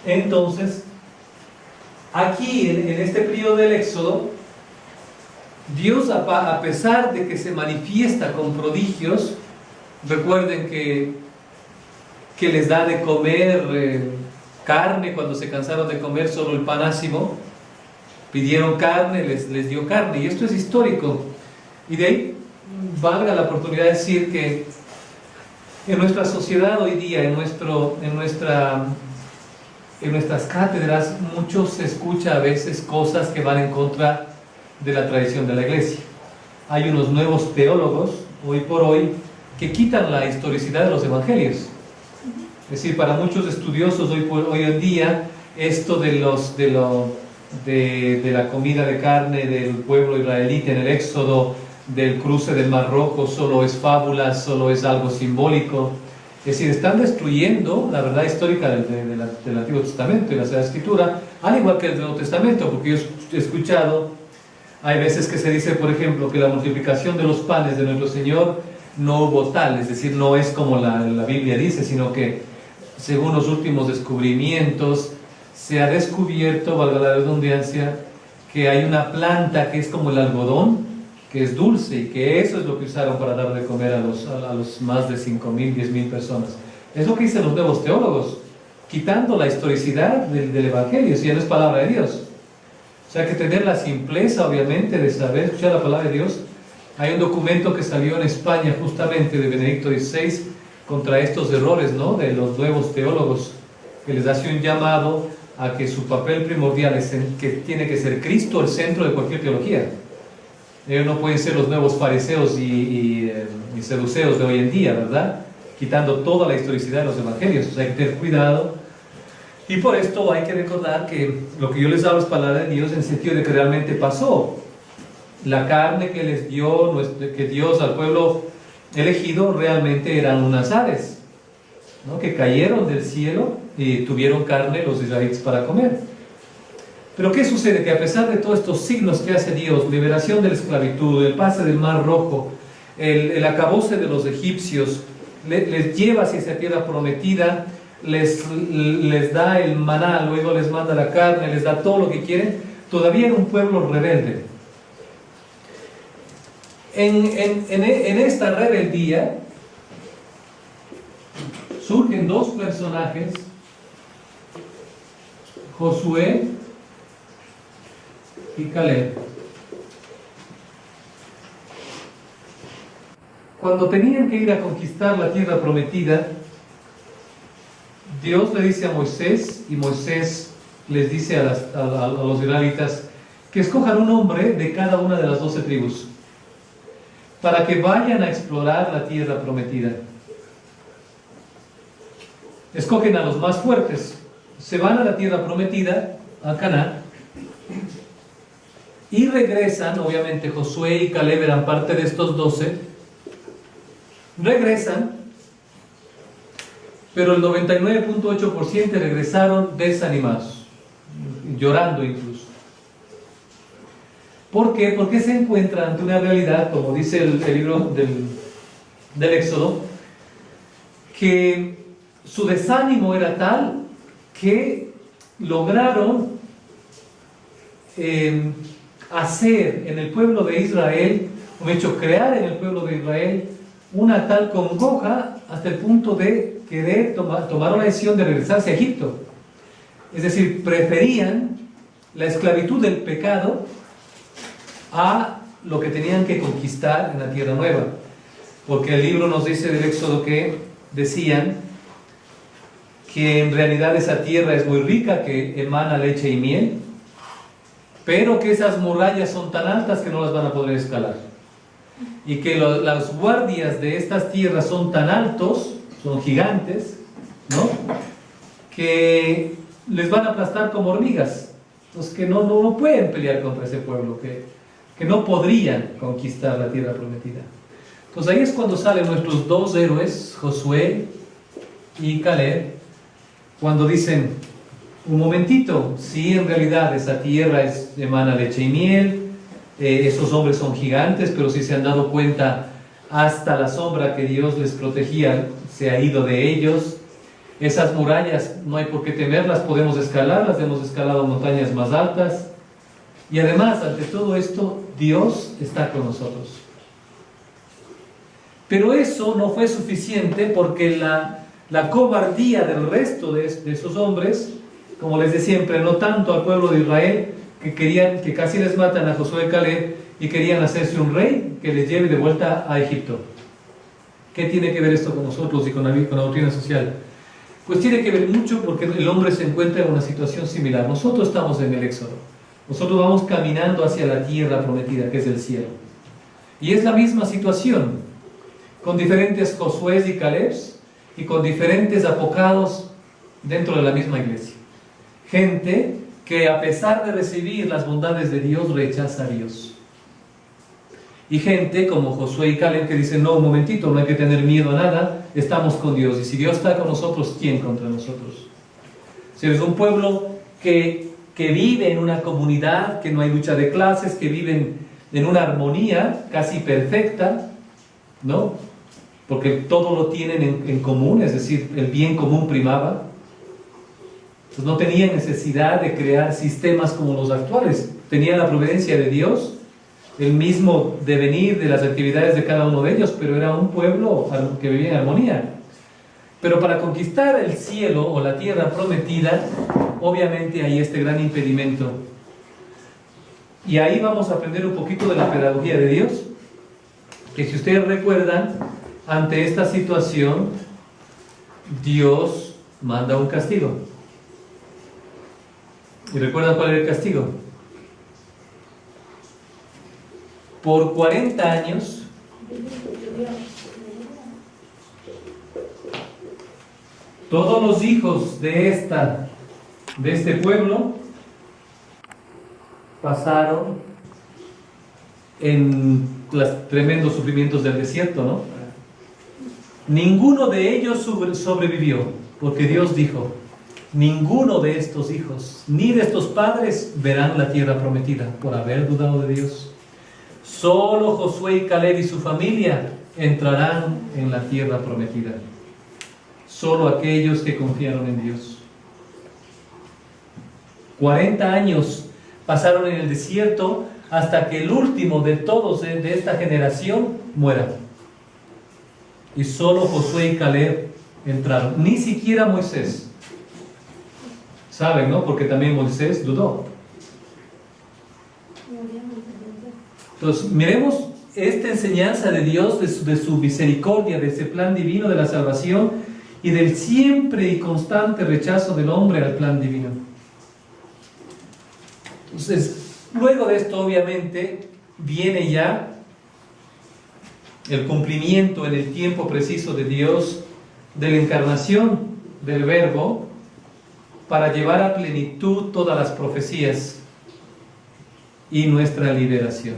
Entonces, aquí en este periodo del Éxodo, Dios, a pesar de que se manifiesta con prodigios, recuerden que les da de comer carne cuando se cansaron de comer solo el pan ácimo, pidieron carne, les dio carne, y esto es histórico. Y de ahí valga la oportunidad de decir que en nuestra sociedad hoy día, en nuestras cátedras, mucho se escucha a veces cosas que van en contra de la tradición de la iglesia. Hay unos nuevos teólogos, hoy por hoy, que quitan la historicidad de los evangelios. Es decir, para muchos estudiosos hoy en día, esto de la comida de carne del pueblo israelita en el Éxodo, del cruce del Mar Rojo, solo es fábula, solo es algo simbólico. Es decir, están destruyendo la verdad histórica del Antiguo Testamento y la Sagrada Escritura, al igual que el Nuevo Testamento, porque yo he escuchado, hay veces que se dice, por ejemplo, que la multiplicación de los panes de nuestro Señor no hubo tal, es decir, no es como la Biblia dice, sino que según los últimos descubrimientos se ha descubierto, valga la redundancia, que hay una planta que es como el algodón, que es dulce, y que eso es lo que usaron para dar de comer a los más de 5.000, 10.000 personas. Es lo que dicen los nuevos teólogos, quitando la historicidad del Evangelio, si ya no es palabra de Dios. O sea, hay que tener la simpleza, obviamente, de saber escuchar la palabra de Dios. Hay un documento que salió en España, justamente, de Benedicto XVI, contra estos errores, ¿no?, de los nuevos teólogos, que les hace un llamado a que su papel primordial es que tiene que ser Cristo el centro de cualquier teología. Ellos no pueden ser los nuevos fariseos y seduceos de hoy en día, ¿verdad?, quitando toda la historicidad de los evangelios. O sea, hay que tener cuidado. Y por esto hay que recordar que lo que yo les hablo es palabra de Dios, en el sentido de que realmente pasó. La carne que les dio, que Dios al pueblo elegido, realmente eran unas aves, ¿no?, que cayeron del cielo y tuvieron carne los israelitas para comer. Pero ¿qué sucede? Que a pesar de todos estos signos que hace Dios, liberación de la esclavitud, el pase del Mar Rojo, el acabose de los egipcios, les lleva hacia esa tierra prometida, les da el maná, luego les manda la carne, les da todo lo que quieren, todavía era un pueblo rebelde. En esta rebeldía surgen dos personajes, Josué y Caleb. Cuando tenían que ir a conquistar la tierra prometida, Dios le dice a Moisés, y Moisés les dice a los israelitas que escojan un hombre de cada una de las 12 tribus para que vayan a explorar la tierra prometida. Escogen a los más fuertes, se van a la tierra prometida, a Canaán, y regresan. Obviamente Josué y Caleb eran parte de estos 12, regresan, pero el 99.8% regresaron desanimados, llorando incluso. ¿Por qué? Porque se encuentran ante una realidad, como dice el libro del Éxodo, que su desánimo era tal que lograron hacer en el pueblo de Israel, crear en el pueblo de Israel una tal congoja hasta el punto de querer tomar la decisión de regresarse a Egipto. Es decir, preferían la esclavitud del pecado a lo que tenían que conquistar en la tierra nueva. Porque el libro nos dice del Éxodo que decían que en realidad esa tierra es muy rica, que emana leche y miel, pero que esas murallas son tan altas que no las van a poder escalar, y que las guardias de estas tierras son tan altos, son gigantes, ¿no?, que les van a aplastar como hormigas. Entonces que no pueden pelear contra ese pueblo, que no podrían conquistar la tierra prometida. Entonces ahí es cuando salen nuestros dos héroes, Josué y Caleb, cuando dicen: un momentito, sí, en realidad esa tierra emana leche y miel, esos hombres son gigantes, pero si se han dado cuenta, hasta la sombra que Dios les protegía se ha ido de ellos. Esas murallas no hay por qué temerlas, podemos escalarlas, hemos escalado montañas más altas. Y además, ante todo esto, Dios está con nosotros. Pero eso no fue suficiente porque la cobardía del resto de esos hombres, como les decía, no tanto al pueblo de Israel, que casi les matan a Josué y Caleb y querían hacerse un rey que les lleve de vuelta a Egipto. ¿Qué tiene que ver esto con nosotros y con la doctrina social? Pues tiene que ver mucho porque el hombre se encuentra en una situación similar. Nosotros estamos en el Éxodo. Nosotros vamos caminando hacia la tierra prometida, que es el cielo. Y es la misma situación, con diferentes Josués y Calebs y con diferentes apocados dentro de la misma iglesia. Gente que a pesar de recibir las bondades de Dios, rechaza a Dios. Y gente como Josué y Caleb que dicen, no, un momentito, no hay que tener miedo a nada, estamos con Dios. Y si Dios está con nosotros, ¿quién contra nosotros? Si es un pueblo que vive en una comunidad, que no hay lucha de clases, que viven en una armonía casi perfecta, ¿no? Porque todo lo tienen en común, es decir, el bien común primaba. Entonces no tenían necesidad de crear sistemas como los actuales. Tenían la providencia de Dios, el mismo devenir de las actividades de cada uno de ellos, pero era un pueblo que vivía en armonía. Pero para conquistar el cielo o la tierra prometida, obviamente hay este gran impedimento. Y ahí vamos a aprender un poquito de la pedagogía de Dios, que si ustedes recuerdan, ante esta situación, Dios manda un castigo. ¿Y recuerdan cuál era el castigo? Por 40 años, todos los hijos de este pueblo pasaron en los tremendos sufrimientos del desierto, ¿no? Ninguno de ellos sobrevivió, porque Dios dijo, ninguno de estos hijos, ni de estos padres, verán la tierra prometida, por haber dudado de Dios. Solo Josué y Caleb y su familia entrarán en la tierra prometida. Solo aquellos que confiaron en Dios. 40 años pasaron en el desierto hasta que el último de todos de esta generación muera. Y solo Josué y Caleb entraron. Ni siquiera Moisés. ¿Saben, no? Porque también Moisés dudó. Entonces, miremos esta enseñanza de Dios, de su misericordia, de ese plan divino de la salvación y del siempre y constante rechazo del hombre al plan divino. Entonces, luego de esto, obviamente, viene ya el cumplimiento en el tiempo preciso de Dios de la encarnación del Verbo para llevar a plenitud todas las profecías y nuestra liberación.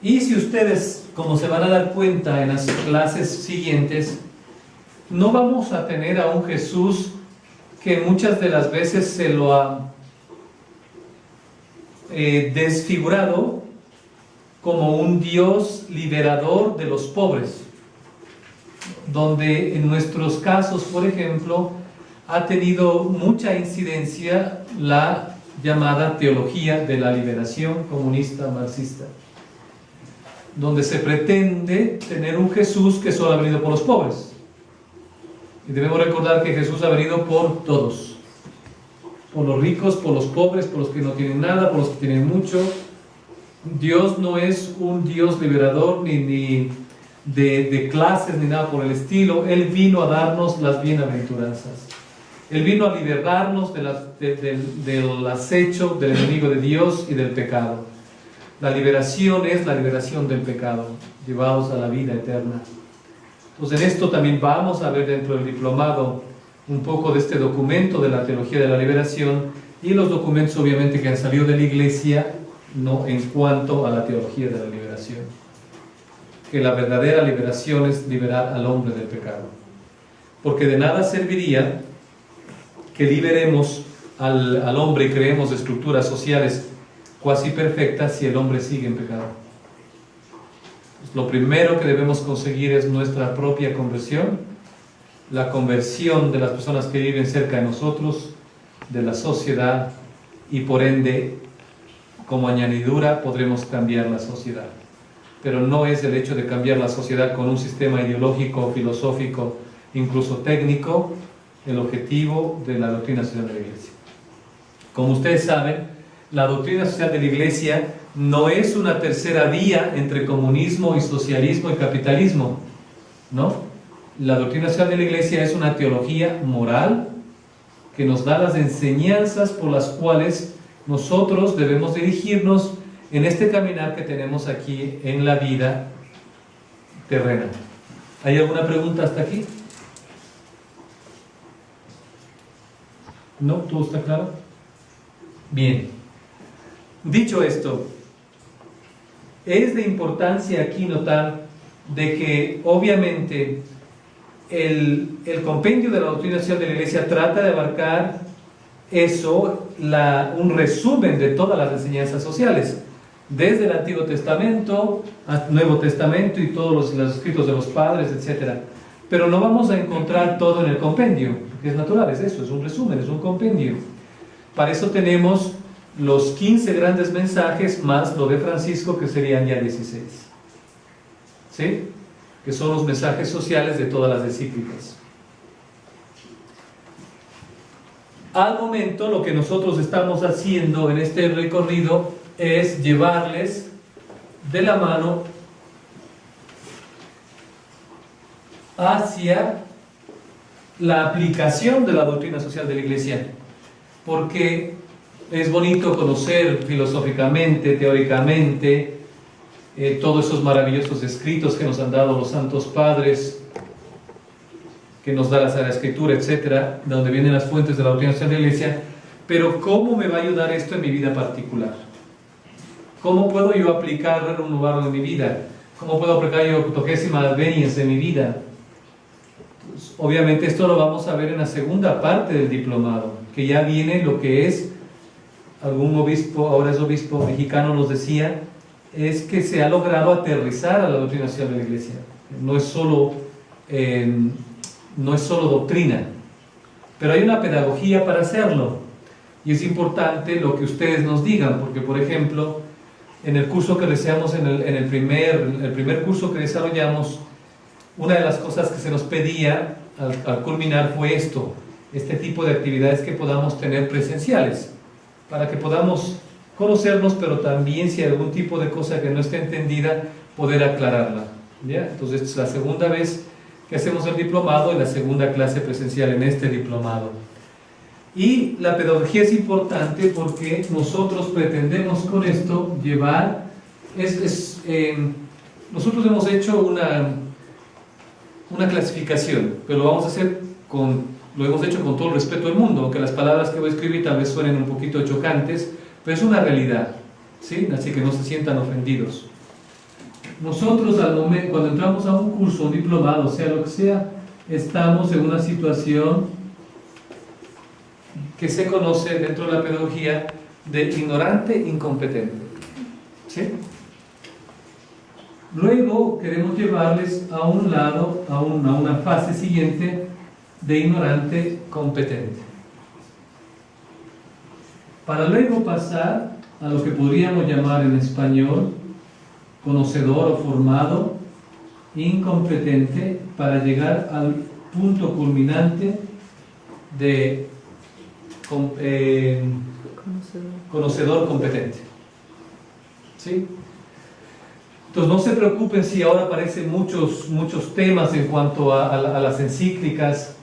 Y si ustedes, como se van a dar cuenta en las clases siguientes, no vamos a tener a un Jesús que muchas de las veces se lo ha desfigurado como un Dios liberador de los pobres, donde en nuestros casos, por ejemplo, ha tenido mucha incidencia la llamada teología de la liberación comunista marxista, donde se pretende tener un Jesús que solo ha venido por los pobres. Y debemos recordar que Jesús ha venido por todos, por los ricos, por los pobres, por los que no tienen nada, por los que tienen mucho. Dios no es un Dios liberador ni de clases ni nada por el estilo. Él vino a darnos las bienaventuranzas. Él vino a liberarnos del acecho del enemigo de Dios y del pecado. La liberación es la liberación del pecado, llevados a la vida eterna. Entonces en esto también vamos a ver dentro del diplomado un poco de este documento de la teología de la liberación y los documentos obviamente que han salido de la iglesia, no en cuanto a la teología de la liberación. Que la verdadera liberación es liberar al hombre del pecado. Porque de nada serviría que liberemos al hombre y creemos estructuras sociales cuasi perfectas si el hombre sigue en pecado. Pues lo primero que debemos conseguir es nuestra propia conversión la conversión de las personas que viven cerca de nosotros, de la sociedad, y por ende, como añadidura, podremos cambiar la sociedad. Pero no es el hecho de cambiar la sociedad con un sistema ideológico, filosófico, incluso técnico, el objetivo de la doctrina social de la Iglesia. Como ustedes saben, la doctrina social de la Iglesia no es una tercera vía entre comunismo y socialismo y capitalismo, ¿no? La doctrina social de la Iglesia es una teología moral que nos da las enseñanzas por las cuales nosotros debemos dirigirnos en este caminar que tenemos aquí en la vida terrena. ¿Hay alguna pregunta hasta aquí? ¿No? ¿Todo está claro? Bien. Dicho esto, es de importancia aquí notar de que obviamente el compendio de la doctrina social de la Iglesia trata de abarcar eso, un resumen de todas las enseñanzas sociales, desde el Antiguo Testamento al Nuevo Testamento y todos los escritos de los padres, etc. Pero no vamos a encontrar todo en el compendio, porque es natural, es eso, es un resumen, es un compendio. Para eso tenemos los 15 grandes mensajes más lo de Francisco, que serían ya 16. ¿Sí? Que son los mensajes sociales de todas las encíclicas. Al momento, lo que nosotros estamos haciendo en este recorrido es llevarles de la mano hacia la aplicación de la doctrina social de la Iglesia, porque es bonito conocer filosóficamente, teóricamente, todos esos maravillosos escritos que nos han dado los santos padres, que nos da la Sagrada Escritura, etcétera, de donde vienen las fuentes de la doctrina social de la Iglesia. Pero ¿cómo me va a ayudar esto en mi vida particular? ¿Cómo puedo yo aplicar Rerum Novarum en mi vida? ¿Cómo puedo aplicar yo Octogésima Adveniens en mi vida? Pues, obviamente esto lo vamos a ver en la segunda parte del diplomado, que ya viene lo que es, algún obispo, ahora es obispo mexicano, nos decía, es que se ha logrado aterrizar a la doctrina social de la Iglesia. No es solo doctrina, pero hay una pedagogía para hacerlo, y es importante lo que ustedes nos digan, porque por ejemplo, en el curso que deseamos, el primer curso que desarrollamos, una de las cosas que se nos pedía al culminar fue este tipo de actividades que podamos tener presenciales, para que podamos conocernos, pero también si hay algún tipo de cosa que no esté entendida, poder aclararla, ¿ya? Entonces es la segunda vez que hacemos el diplomado y la segunda clase presencial en este diplomado. Y la pedagogía es importante porque nosotros pretendemos con esto llevar, nosotros hemos hecho una clasificación, pero lo vamos a hacer lo hemos hecho con todo el respeto del mundo, aunque las palabras que voy a escribir tal vez suenen un poquito chocantes, pero es una realidad, ¿sí? Así que no se sientan ofendidos. Nosotros cuando entramos a un curso, un diplomado, sea lo que sea, estamos en una situación que se conoce dentro de la pedagogía de ignorante incompetente, ¿sí? Luego queremos llevarles a un lado, a una fase siguiente de ignorante competente, para luego pasar a lo que podríamos llamar en español conocedor o formado incompetente, para llegar al punto culminante de conocedor competente, ¿sí? Entonces no se preocupen si ahora aparecen muchos temas en cuanto a las encíclicas.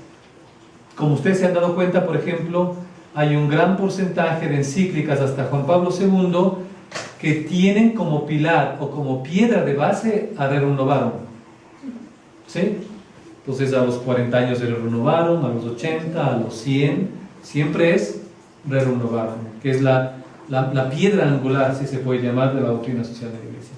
Como ustedes se han dado cuenta, por ejemplo, hay un gran porcentaje de encíclicas hasta Juan Pablo II que tienen como pilar o como piedra de base a Rerum Novarum, ¿sí? Entonces a los 40 años de Rerum Novarum, a los 80, a los 100, siempre es Rerum Novarum, que es la piedra angular, si se puede llamar, de la doctrina social de la Iglesia.